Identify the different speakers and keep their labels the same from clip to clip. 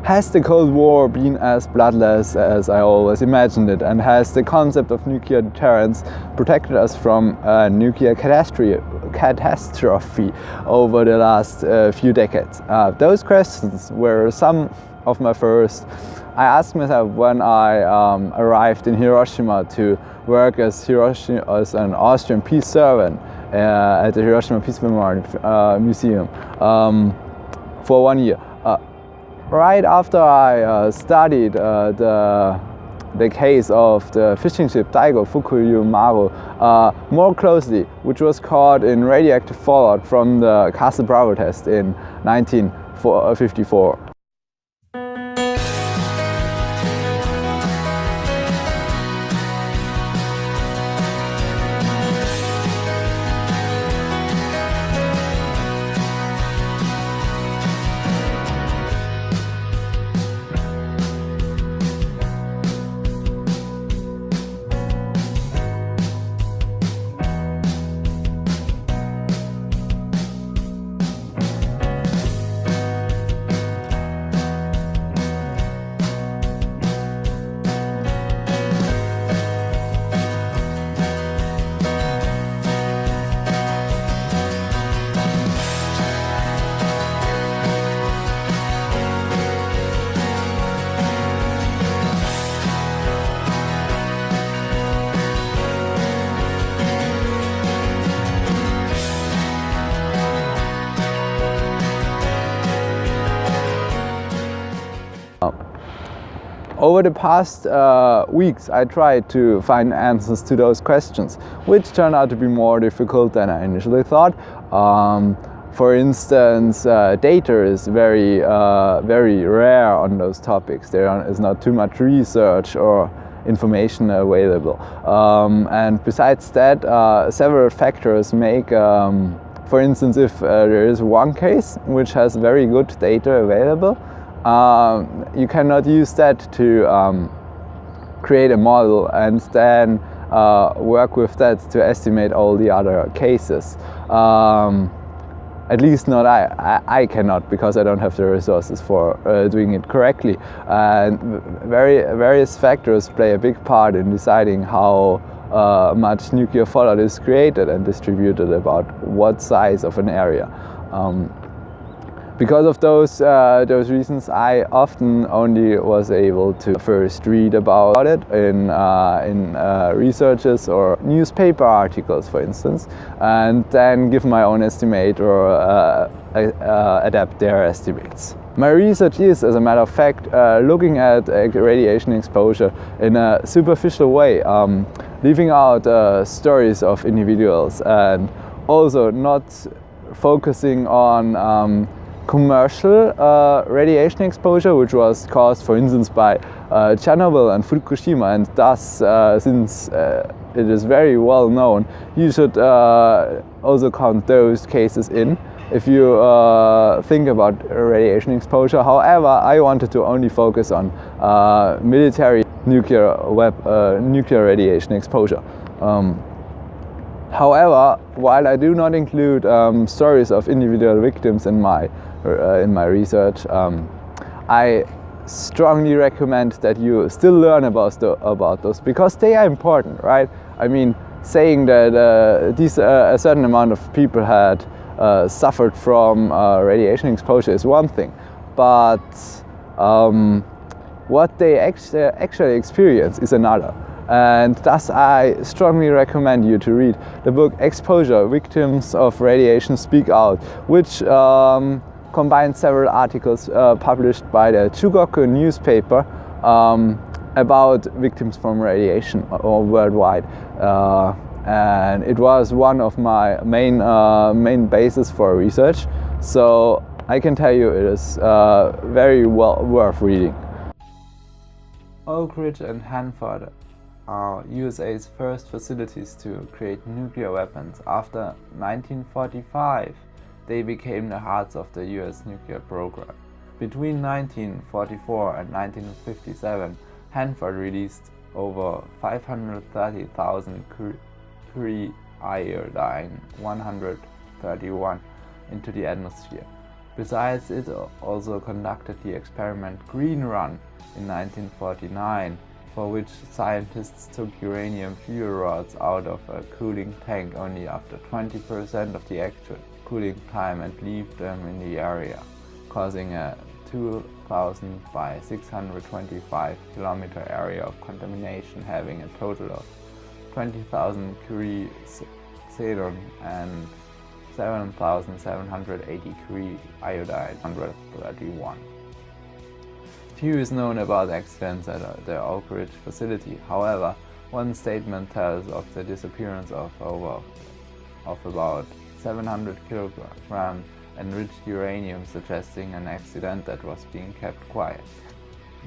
Speaker 1: Has the Cold War been as bloodless as I always imagined it, and has the concept of nuclear deterrence protected us from a nuclear catastrophe over the last few decades? Those questions were some of my first I asked myself when I arrived in Hiroshima to work as an Austrian peace servant at the Hiroshima Peace Memorial Museum for 1 year. Right after I studied the case of the fishing ship Daigo Fukuyu Maru more closely, which was caught in radioactive fallout from the Castle Bravo test in 1954. Over the past weeks, I tried to find answers to those questions, which turned out to be more difficult than I initially thought. For instance, data is very rare on those topics. There is not too much research or information available. And besides that, several factors make, for instance, if there is one case which has very good data available, you cannot use that to create a model and then work with that to estimate all the other cases. At least not I cannot, because I don't have the resources for doing it correctly. And various factors play a big part in deciding how much nuclear fallout is created and distributed about what size of an area. Because of those reasons, I often only was able to first read about it in researches or newspaper articles, for instance, and then give my own estimate or adapt their estimates. My research is, as a matter of fact, looking at radiation exposure in a superficial way, leaving out stories of individuals and also not focusing on commercial radiation exposure, which was caused, for instance, by Chernobyl and Fukushima, and thus, since it is very well known, you should also count those cases in if you think about radiation exposure. However, I wanted to only focus on military nuclear radiation exposure. However, while I do not include stories of individual victims in my research, I strongly recommend that you still learn about those, because they are important, right? I mean, saying that a certain amount of people had suffered from radiation exposure is one thing, but what they actually experience is another. And thus I strongly recommend you to read the book Exposure: Victims of Radiation Speak Out, which combines several articles published by the Chugoku newspaper about victims from radiation worldwide. And it was one of my main bases for research, so I can tell you it is very well worth reading. Oak Ridge and Hanford are USA's first facilities to create nuclear weapons. After 1945, they became the hearts of the US nuclear program. Between 1944 and 1957, Hanford released over 530,000 curie iodine 131 into the atmosphere. Besides, it also conducted the experiment Green Run in 1949, for which scientists took uranium fuel rods out of a cooling tank only after 20% of the actual cooling time and left them in the area, causing a 2,000 by 625 kilometer area of contamination, having a total of 20,000 curie xenon and 7,780 curie iodide 131. Few is known about accidents at the Oak Ridge facility. However, one statement tells of the disappearance of about 700 kilogram enriched uranium, suggesting an accident that was being kept quiet.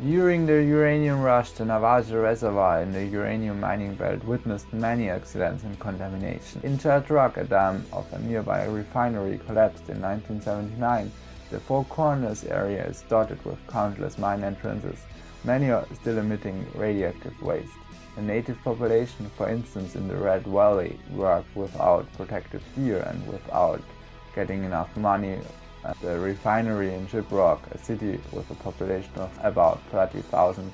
Speaker 1: During the uranium rush, the Navajo Reservoir in the uranium mining belt witnessed many accidents and contamination. In Church Rock, a dam of a nearby refinery collapsed in 1979. The Four Corners area is dotted with countless mine entrances. Many are still emitting radioactive waste. The native population, for instance in the Red Valley, worked without protective gear and without getting enough money. The refinery in Shiprock, a city with a population of about 30,000,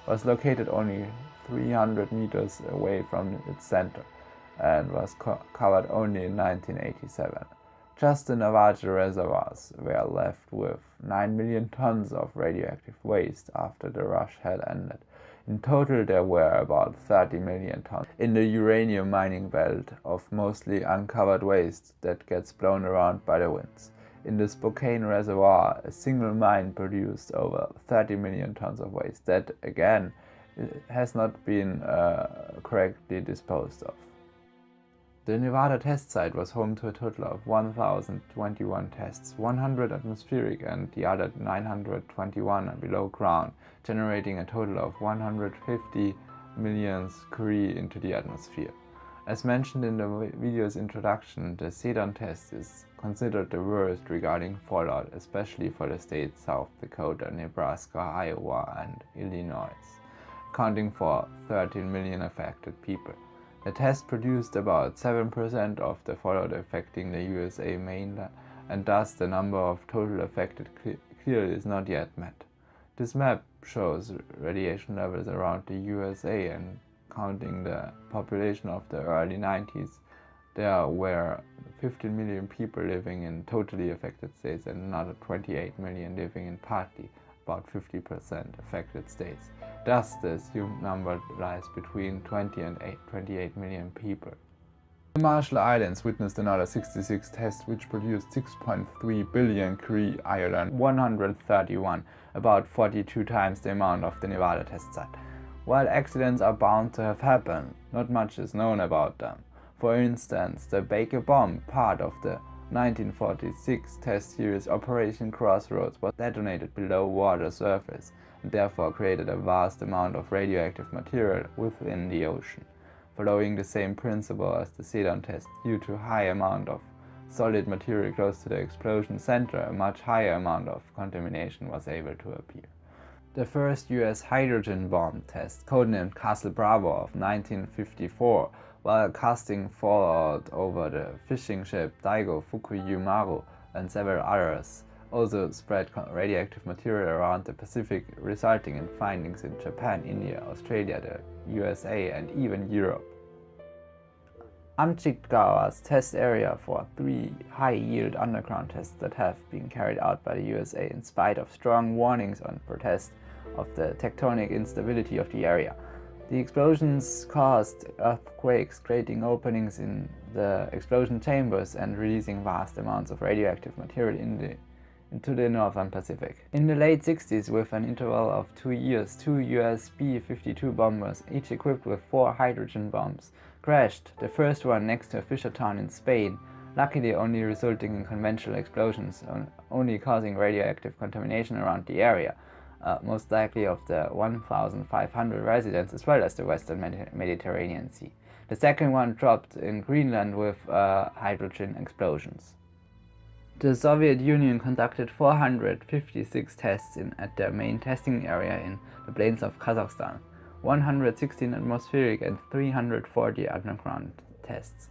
Speaker 1: was located only 300 meters away from its center and was covered only in 1987. Just the Navajo reservoirs were left with 9 million tons of radioactive waste after the rush had ended. In total, there were about 30 million tons in the uranium mining belt of mostly uncovered waste that gets blown around by the winds. In the Spokane Reservoir, a single mine produced over 30 million tons of waste that, again, has not been correctly disposed of. The Nevada test site was home to a total of 1,021 tests, 100 atmospheric and the other 921 below ground, generating a total of 150 million curie into the atmosphere. As mentioned in the video's introduction, the Xenon test is considered the worst regarding fallout, especially for the states South Dakota, Nebraska, Iowa, and Illinois, accounting for 13 million affected people. The test produced about 7% of the fallout affecting the USA mainland, and thus the number of total affected clearly is not yet met. This map shows radiation levels around the USA, and counting the population of the early 90s, there were 15 million people living in totally affected states and another 28 million living in partly, about 50% affected states. Thus, the assumed number lies between 20 and 28 million people. The Marshall Islands witnessed another 66 tests which produced 6.3 billion curie iodine 131, about 42 times the amount of the Nevada test site. While accidents are bound to have happened, not much is known about them. For instance, the Baker bomb, part of the 1946 test series Operation Crossroads, was detonated below water surface and therefore created a vast amount of radioactive material within the ocean. Following the same principle as the Xenon test, due to high amount of solid material close to the explosion center, a much higher amount of contamination was able to appear. The first US hydrogen bomb test, codenamed Castle Bravo of 1954, while casting fallout over the fishing ship Daigo Fukuyu and several others, also spread radioactive material around the Pacific, resulting in findings in Japan, India, Australia, the USA, and even Europe. Amchikawa's test area for 3 high-yield underground tests that have been carried out by the USA in spite of strong warnings and protests of the tectonic instability of the area. The explosions caused earthquakes, creating openings in the explosion chambers and releasing vast amounts of radioactive material into the northern Pacific. In the late 60s, with an interval of 2 years, 2 US B-52 bombers, each equipped with 4 hydrogen bombs, crashed, the first one next to a fisher town in Spain, luckily only resulting in conventional explosions, only causing radioactive contamination around the area, most likely of the 1,500 residents as well as the western Mediterranean Sea. The second one dropped in Greenland with hydrogen explosions. The Soviet Union conducted 456 tests at their main testing area in the plains of Kazakhstan, 116 atmospheric and 340 underground tests.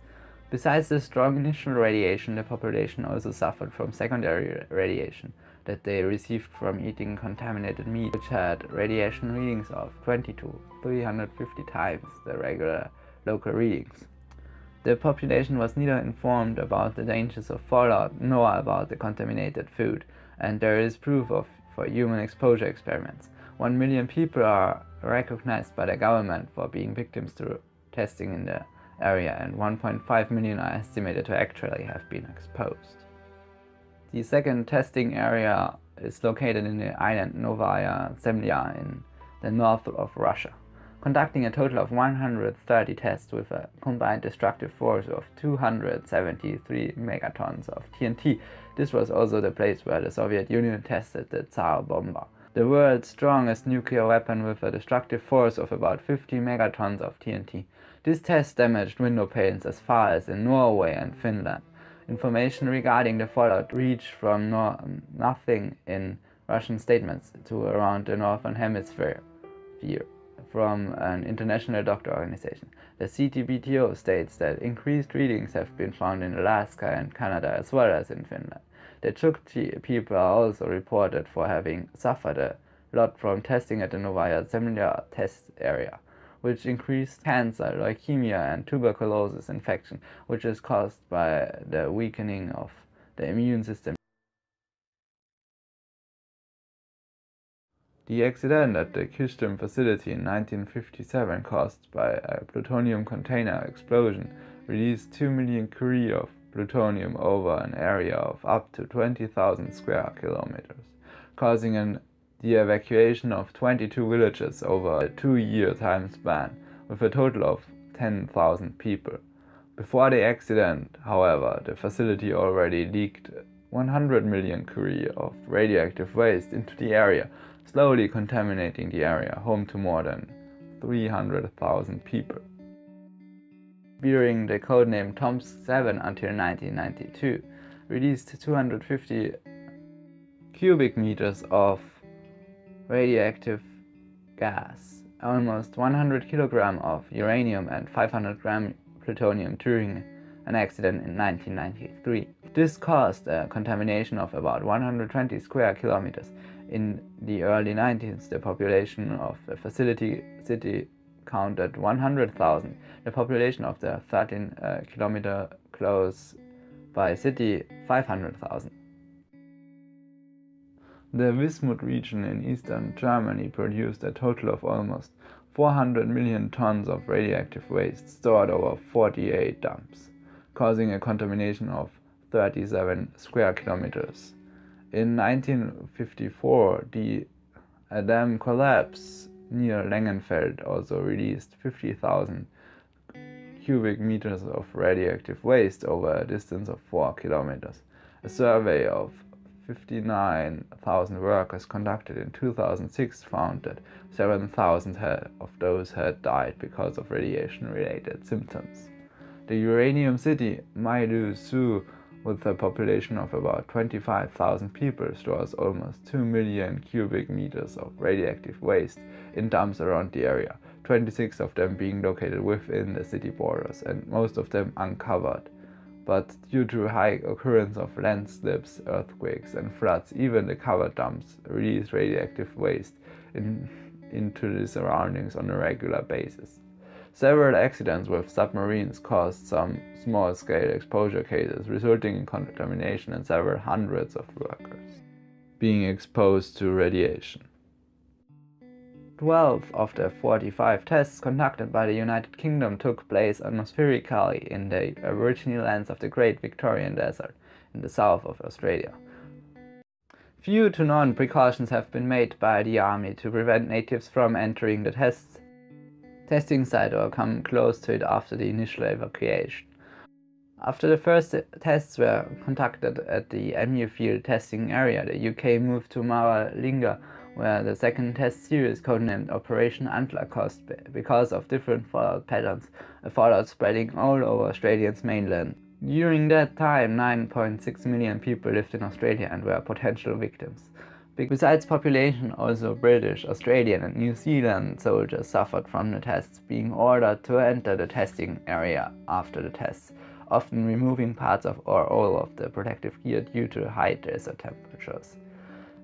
Speaker 2: Besides the strong initial radiation, the population also suffered from secondary radiation that they received from eating contaminated meat, which had radiation readings of 20 to 350 times the regular local readings. The population was neither informed about the dangers of fallout nor about the contaminated food, and there is proof for human exposure experiments. 1 million people are recognized by the government for being victims to testing in the area, and 1.5 million are estimated to actually have been exposed. The second testing area is located in the island Novaya Zemlya in the north of Russia, conducting a total of 130 tests with a combined destructive force of 273 megatons of TNT. This was also the place where the Soviet Union tested the Tsar bomber, the world's strongest nuclear weapon with a destructive force of about 50 megatons of TNT. This test damaged window panes as far as in Norway and Finland. Information regarding the fallout reached from nothing in Russian statements to around the Northern Hemisphere from an international doctor organization. The CTBTO states that increased readings have been found in Alaska and Canada as well as in Finland. The Chukchi people are also reported for having suffered a lot from testing at the Novaya Zemlya test area, which increased cancer, leukemia, and tuberculosis infection, which is caused by the weakening of the immune system. The accident at the Kyshtym facility in 1957, caused by a plutonium container explosion, released 2 million curie of plutonium over an area of up to 20,000 square kilometers, causing the evacuation of 22 villages over a 2-year time span, with a total of 10,000 people. Before the accident, however, the facility already leaked 100 million curie of radioactive waste into the area, slowly contaminating the area, home to more than 300,000 people. During the codename Tomsk-7 until 1992, released 250 cubic meters of radioactive gas, almost 100 kilograms of uranium and 500 grams plutonium during an accident in 1993. This caused a contamination of about 120 square kilometers. In the early 90s, the population of the facility city counted 100,000. The population of the 13-kilometer close by city 500,000. The Wismut region in eastern Germany produced a total of almost 400 million tons of radioactive waste stored over 48 dumps, causing a contamination of 37 square kilometers. In 1954, a dam collapse near Langenfeld also released 50,000 cubic meters of radioactive waste over a distance of 4 kilometers. A survey of 59,000 workers conducted in 2006 found that 7,000 of those had died because of radiation-related symptoms. The uranium city, Maidu-Su, with a population of about 25,000 people, stores almost 2 million cubic meters of radioactive waste in dumps around the area, 26 of them being located within the city borders and most of them uncovered. But due to high occurrence of landslips, earthquakes and floods, even the covered dumps release radioactive waste into the surroundings on a regular basis. Several accidents with submarines caused some small-scale exposure cases, resulting in contamination and several hundreds of workers being exposed to radiation. 12 of the 45 tests conducted by the United Kingdom took place atmospherically in the Aboriginal lands of the Great Victorian Desert in the south of Australia. Few to none precautions have been made by the army to prevent natives from entering the testing site or come close to it after the initial evacuation. After the first tests were conducted at the MU Field testing area, the UK moved to Maralinga, where the second test series, codenamed Operation Antler, caused because of different fallout patterns, a fallout spreading all over Australia's mainland. During that time, 9.6 million people lived in Australia and were potential victims. Besides population, also British, Australian and New Zealand soldiers suffered from the tests, being ordered to enter the testing area after the tests. often removing parts of or all of the protective gear due to high desert temperatures.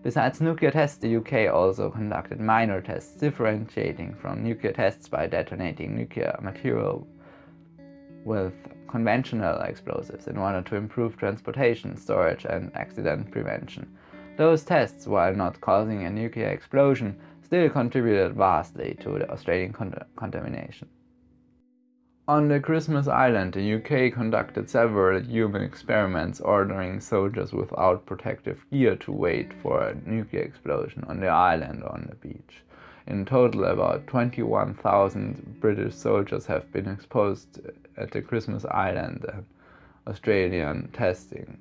Speaker 2: Besides nuclear tests, the UK also conducted minor tests differentiating from nuclear tests by detonating nuclear material with conventional explosives in order to improve transportation, storage and accident prevention. Those tests, while not causing a nuclear explosion, still contributed vastly to the Australian contamination. On the Christmas Island, the UK conducted several human experiments ordering soldiers without protective gear to wait for a nuclear explosion on the island or on the beach. In total, about 21,000 British soldiers have been exposed at the Christmas Island and Australian testing.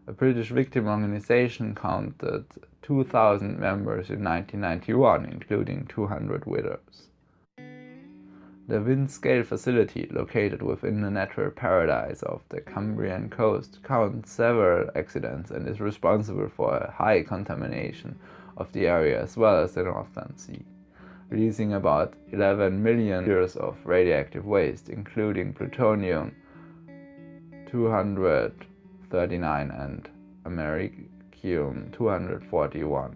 Speaker 2: A British victim organization counted 2,000 members in 1991, including 200 widows. The Windscale facility, located within the natural paradise of the Cambrian coast, counts several accidents and is responsible for a high contamination of the area as well as the Northern Sea, releasing about 11 million liters of radioactive waste, including plutonium-239 and americium-241.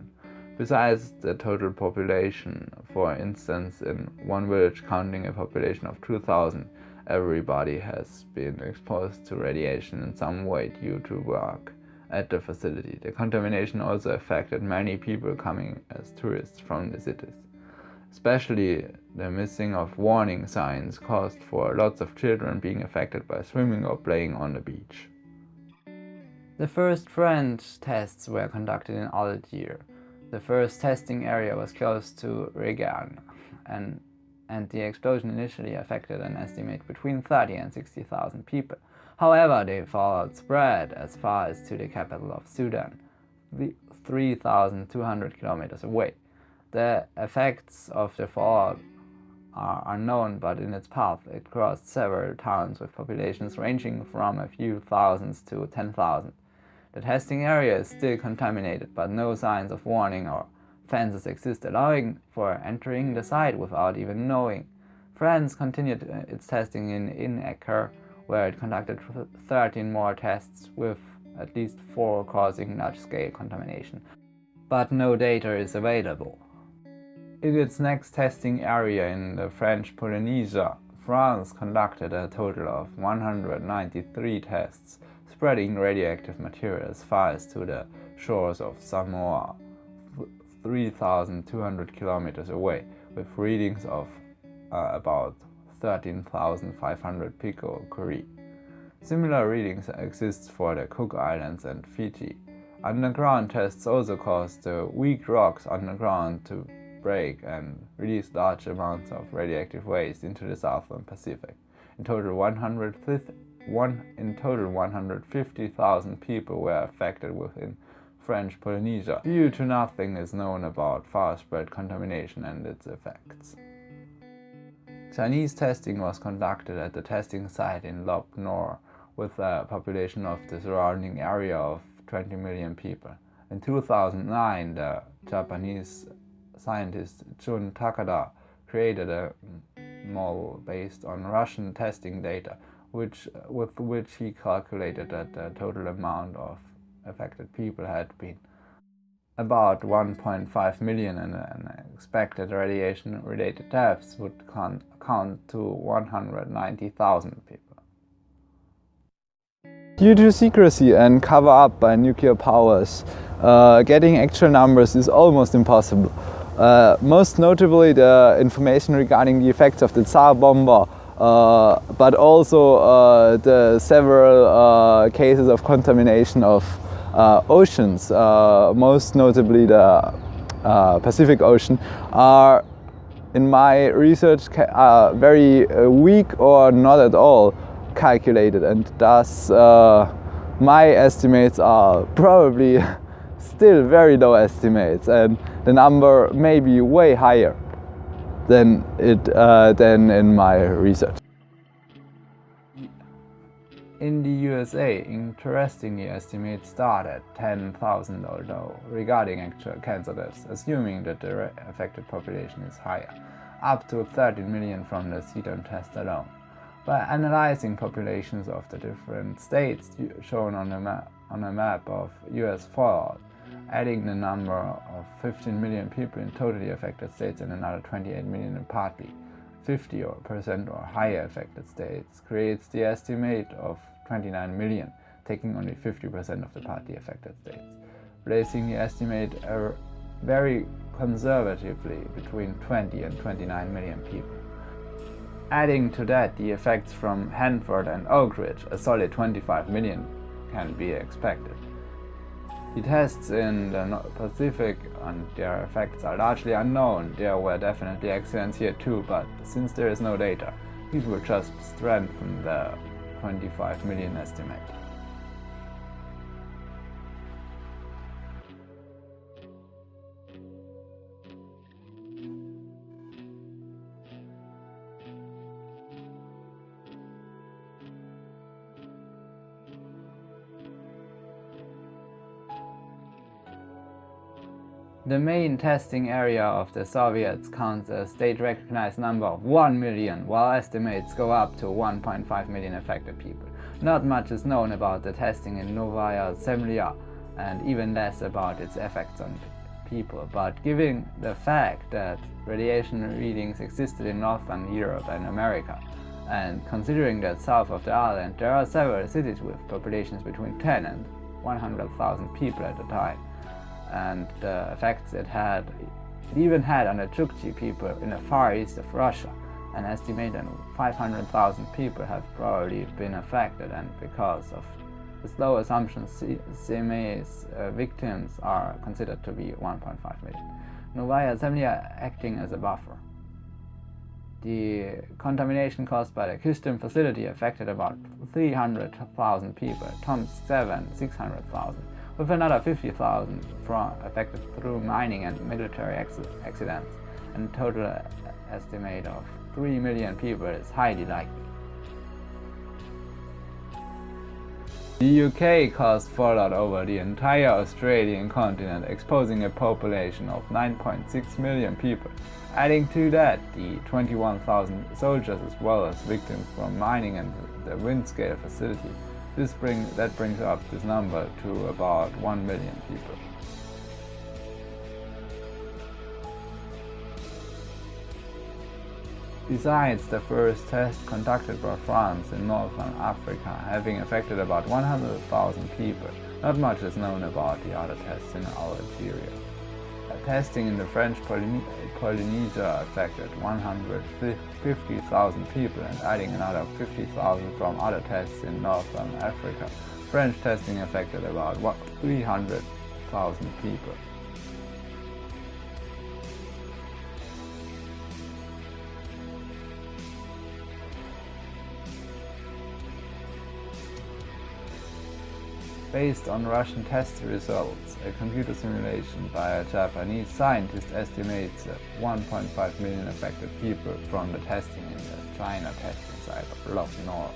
Speaker 2: Besides the total population, for instance, in one village counting a population of 2,000, everybody has been exposed to radiation in some way due to work at the facility. The contamination also affected many people coming as tourists from the cities. Especially the missing of warning signs caused for lots of children being affected by swimming or playing on the beach. The first French tests were conducted in Algiers. The first testing area was close to Regan, and the explosion initially affected an estimate between 30 and 60,000 people. However, the fallout spread as far as to the capital of Sudan, 3,200 kilometers away. The effects of the fallout are unknown, but in its path it crossed several towns with populations ranging from a few thousands to 10,000. The testing area is still contaminated, but no signs of warning or fences exist allowing for entering the site without even knowing. France continued its testing in Acre, where it conducted 13 more tests, with at least 4 causing large-scale contamination, but no data is available. In its next testing area in the French Polynesia, France conducted a total of 193 tests, spreading radioactive material as far as to the shores of Samoa, 3,200 kilometers away, with readings of about 13,500 picocurie. Similar readings exist for the Cook Islands and Fiji. Underground tests also caused the weak rocks underground to break and release large amounts of radioactive waste into the Southern Pacific. In total, 150,000 people were affected within French Polynesia. Due to nothing is known about far-spread contamination and its effects. Chinese testing was conducted at the testing site in Lop Nor, with a population of the surrounding area of 20 million people. In 2009, the Japanese scientist Jun Takada created a model based on Russian testing data, with which he calculated that the total amount of affected people had been about 1.5 million, and expected radiation-related deaths would count to 190,000 people.
Speaker 1: Due to secrecy and cover-up by nuclear powers, getting actual numbers is almost impossible. Most notably the information regarding the effects of the Tsar bomber, but also the several cases of contamination of oceans, most notably the Pacific Ocean, are in my research very weak or not at all calculated, and thus my estimates are probably still very low estimates, and the number may be way higher than in my research.
Speaker 2: In the USA, interestingly, estimates start at 10,000, although regarding actual cancer deaths, assuming that the affected population is higher, up to 13 million from the Ceton test alone. By analyzing populations of the different states shown on a map of US fallout, adding the number of 15 million people in totally affected states and another 28 million in partly 50% or higher affected states creates the estimate of 29 million, taking only 50% of the partly affected states, placing the estimate very conservatively between 20 and 29 million people. Adding to that the effects from Hanford and Oak Ridge, a solid 25 million can be expected. The tests in the Pacific and their effects are largely unknown. There were definitely accidents here too, but since there is no data, these will just strengthen the 25 million estimate. The main testing area of the Soviets counts a state-recognized number of 1 million, while estimates go up to 1.5 million affected people. Not much is known about the testing in Novaya Zemlya, and even less about its effects on people, but given the fact that radiation readings existed in Northern Europe and America, and considering that south of the island there are several cities with populations between 10 and 100,000 people at a time, and the effects it even had on the Chukchi people in the far east of Russia. An estimated 500,000 people have probably been affected, and because of the slow assumption, CMA's victims are considered to be 1.5 million. Novaya Zemlya acting as a buffer. The contamination caused by the Kistim facility affected about 300,000 people, Tomsk 7 600,000, with another 50,000 affected through mining and military accidents, and a total estimate of 3 million people is highly likely. The UK caused fallout over the entire Australian continent, exposing a population of 9.6 million people. Adding to that the 21,000 soldiers as well as victims from mining and the Windscale facility, that brings up this number to about 1 million people. Besides the first test conducted by France in Northern Africa, having affected about 100,000 people, not much is known about the other tests in our interior. Testing in the French Polynesia affected 150,000 people, and adding another 50,000 from other tests in Northern Africa, French testing affected about 300,000 people. Based on Russian test results, a computer simulation by a Japanese scientist estimates 1.5 million affected people from the testing in the China testing site of Lop North.